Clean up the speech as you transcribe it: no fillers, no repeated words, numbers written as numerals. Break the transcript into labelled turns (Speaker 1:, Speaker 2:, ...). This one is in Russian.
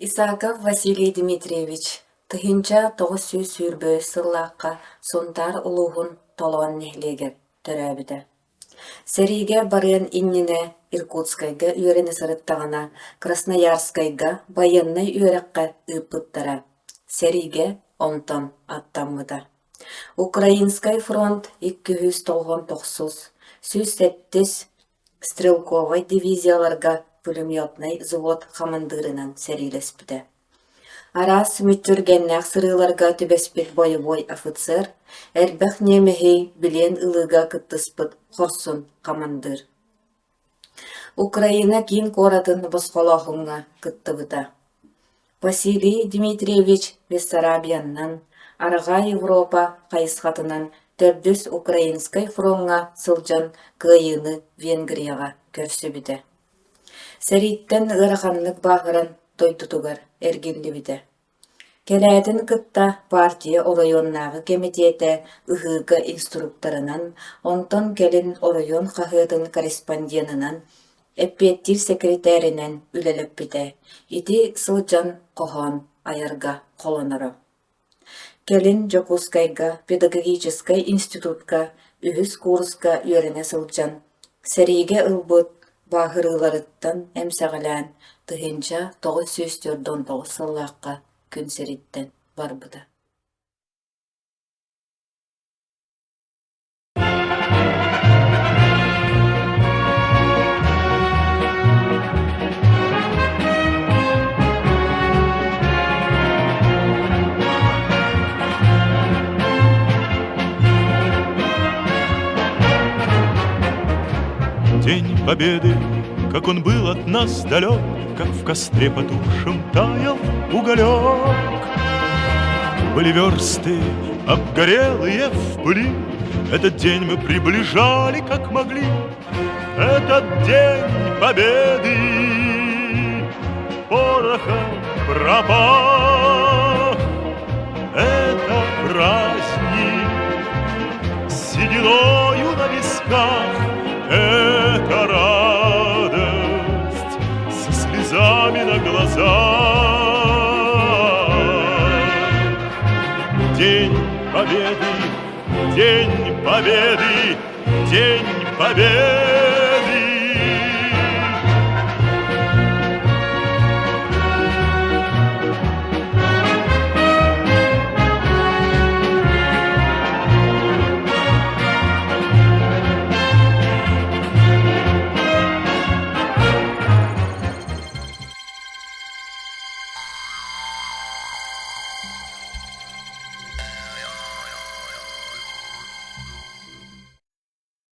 Speaker 1: Исаков Василий Дмитриевич тыһынча тоҕус сүүс сүүрбөй сыллаахха сунтаар улуухун толоон нэһлиэгэр төрөөбүтэ. Сэриигэ барыан иннине Иркутскайга үөрэни сырыттаҕына Красноярскайга байаннай үөрэххэ ыыппыттара. Сэриигэ онтон аттаммыта. Украинскай фронт 299 107 стрелковой дивизияларга пулеметный завод командырынан сәрилеспіді. Арас мүттүргеннәк сырыларга түбеспет боевой офицер, әрбәқ немехей білен ылыга кыттыспыт хорсун командыр. Украина кин коратын босқолохунга кыттыбыта. Василий Дмитриевич Бессарабияннан, Арга Европа қайысқатынан төрдүс украинскай фронга сылжан кыйыны Венгрияға көрсөбүтэ. Сәриттен ыраханлык бағырын тойтутугар эргиллибите. Келәтін кытта партия оройоннағы комитеті ыхыга инструкторынан, онтон келін оройон қағытын корреспонденынан, эппеттир секретаринен үлелеппите, ити сылжан кохон айарга колоноро. Келин Жокускайга педагогическай институтка үхіс курска үйеріне сылжан, сәриге ылбыт бағырыларыттан әмсәғілән тыһынча 949 сыллаққа күн сериттен барбыда.
Speaker 2: День Победы, как он был от нас далек, как в костре потухшем таял уголек. Были версты, обгорелые в пыли, этот день мы приближали, как могли. Этот день Победы порохом пропах. Это праздник с сединою на висках. Это радость со слезами на глазах. День Победы, День Победы, День Победы.